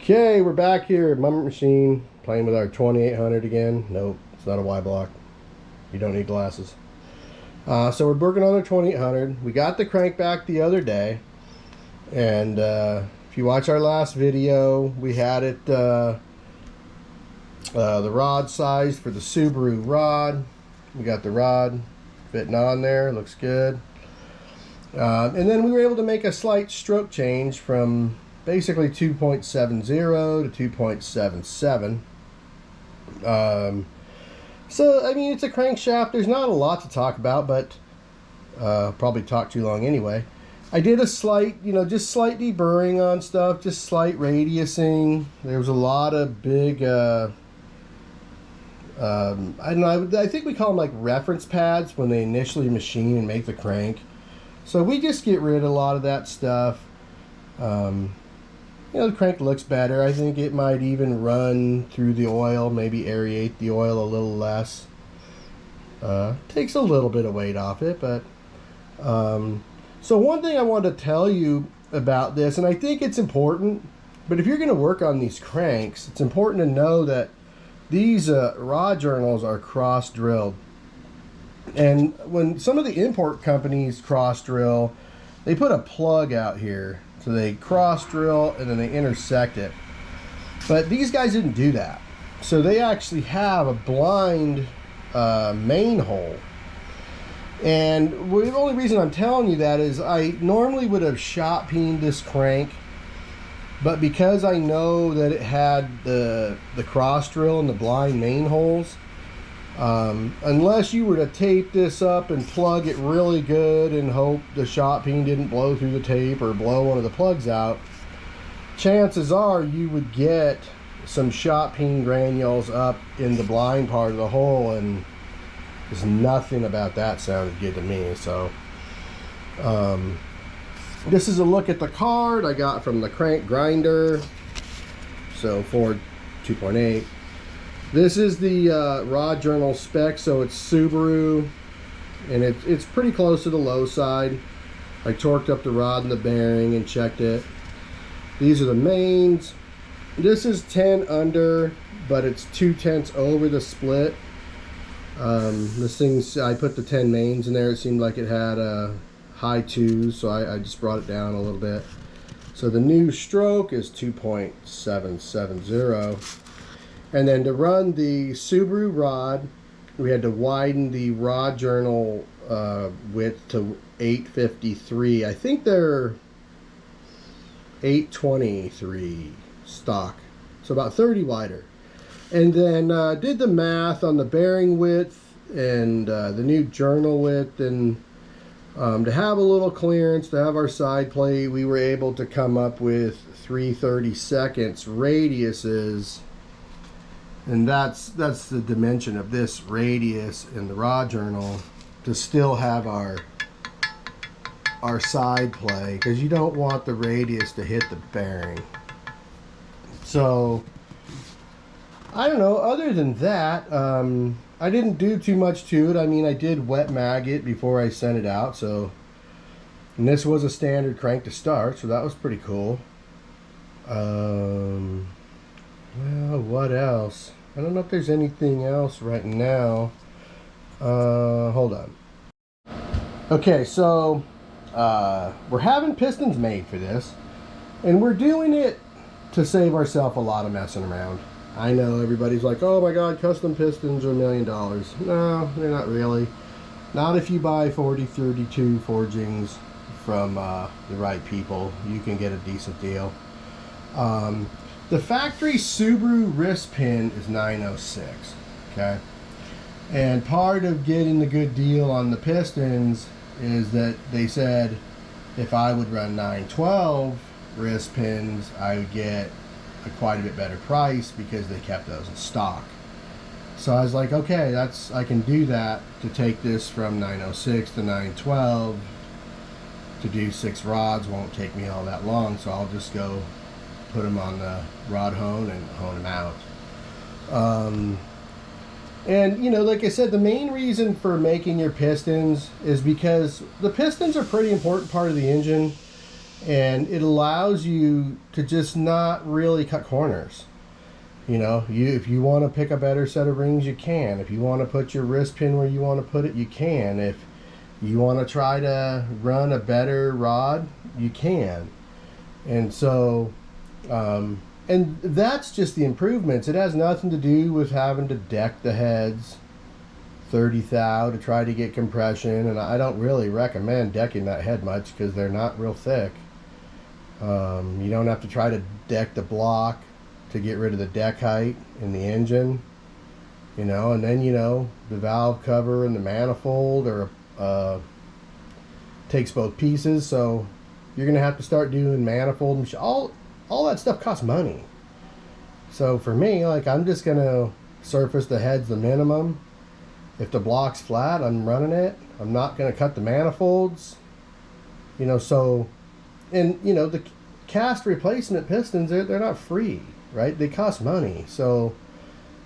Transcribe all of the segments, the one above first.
Okay, we're back here at Mummer Machine playing with our 2800 again. Nope, it's not a Y block. You don't need glasses. So we're working on the 2800. We got the crank back the other day, and if you watch our last video, we had it the rod size for the Subaru rod. We got the rod fitting on there, looks good. And then we were able to make a slight stroke change from basically 2.70 to 2.77. So, I mean, it's a crankshaft. There's not a lot to talk about, but probably talk too long anyway. I did a slight, just slight deburring on stuff, just slight radiusing. There was a lot of big, I don't know, I think we call them like reference pads when they initially machine and make the crank. So we just get rid of a lot of that stuff. The crank looks better. I think it might even run through the oil, maybe aerate the oil a little less. Takes a little bit of weight off it, but so one thing I wanted to tell you about this, and I think it's important, but if you're going to work on these cranks, it's important to know that these rod journals are cross drilled. And when some of the import companies cross drill, they put a plug out here. So they cross drill and then they intersect it. But these guys didn't do that. So they actually have a blind main hole. And the only reason I'm telling you that is I normally would have shot peened this crank, but because I know that it had the cross drill and the blind main holes, unless you were to tape this up and plug it really good and hope the shot peen didn't blow through the tape or blow one of the plugs out, chances are you would get some shot peen granules up in the blind part of the hole, and there's nothing about that sounded good to me. So this is a look at the card I got from the crank grinder. So Ford 2.8. This is the rod journal spec, so it's Subaru, and it's pretty close to the low side. I torqued up the rod and the bearing and checked it. These are the mains. This is 10 under, but it's 2/10 over the split. This thing's, I put the 10 mains in there. It seemed like it had high 2s, so I just brought it down a little bit. So the new stroke is 2.770. And then to run the Subaru rod, we had to widen the rod journal width to 853. I think they're 823 stock, so about 30 wider. And then did the math on the bearing width and the new journal width, and to have a little clearance, to have our side plate, we were able to come up with 3/32 radiuses. And that's the dimension of this radius in the rod journal to still have our side play, because you don't want the radius to hit the bearing. So I don't know, other than that, I didn't do too much to it. I mean, I did wet mag it before I sent it out, so, and this was a standard crank to start, so that was pretty cool. Well, what else? I don't know if there's anything else right now. Hold on. Okay, so we're having pistons made for this, and we're doing it to save ourselves a lot of messing around. I know everybody's like, oh my god, custom pistons are $1 million. No, they're not really. Not if you buy 4032 forgings from the right people. You can get a decent deal. The factory Subaru wrist pin is 906, okay? And part of getting the good deal on the pistons is that they said if I would run 912 wrist pins, I would get quite a bit better price because they kept those in stock. So I was like, okay, I can do that to take this from 906 to 912. To do 6 rods won't take me all that long, so I'll just go put them on the rod hone and hone them out. And like I said, the main reason for making your pistons is because the pistons are a pretty important part of the engine, and it allows you to just not really cut corners. You know, if you want to pick a better set of rings, you can. If you want to put your wrist pin where you want to put it, you can. If you want to try to run a better rod, you can. And so, and that's just the improvements. It has nothing to do with having to deck the heads 30 thou to try to get compression. And I don't really recommend decking that head much because they're not real thick. You don't have to try to deck the block to get rid of the deck height in the engine, you know, and then, you know, the valve cover and the manifold takes both pieces, so you're gonna have to start doing manifold and all that stuff costs money. So for me, like, I'm just gonna surface the heads the minimum. If the block's flat, I'm running it. I'm not gonna cut the manifolds, you know. So, and you know, the cast replacement pistons, they're not free, right? They cost money. So,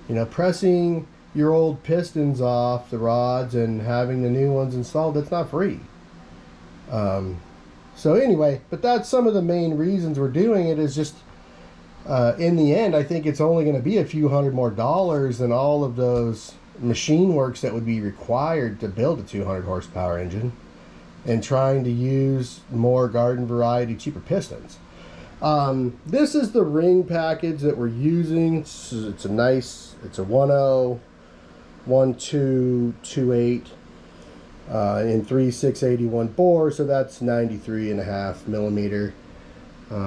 you know, pressing your old pistons off the rods and having the new ones installed, it's not free. So anyway, but that's some of the main reasons we're doing it, is just in the end, I think it's only going to be a few $100 more than all of those machine works that would be required to build a 200 horsepower engine, and trying to use more garden variety cheaper pistons. This is the ring package that we're using. It's a nice, it's a 10, 1228 in 3/681 bore, so that's 93.5 millimeter.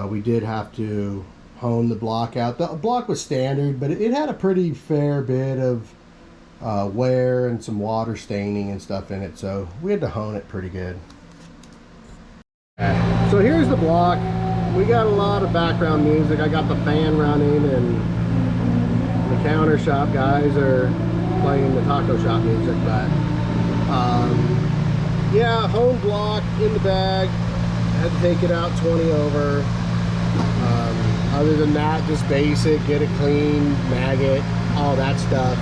We did have to hone the block out. The block was standard, but it had a pretty fair bit of wear and some water staining and stuff in it, so we had to hone it pretty good. So here's the block. We got a lot of background music. I got the fan running, and the counter shop guys are playing the taco shop music. But yeah, home block in the bag. Had to take it out 20 over. Other than that, just basic, get it clean, maggot, all that stuff.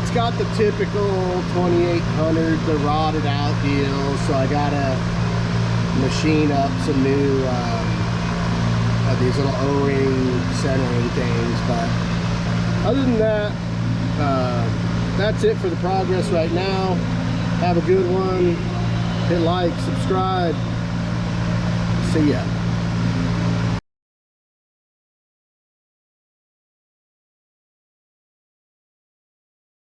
It's got the typical 2800, the rotted out deal, so I gotta machine up some new these little O-ring centering things. But other than that, that's it for the progress right now. Have a good one. Hit like, subscribe. See ya.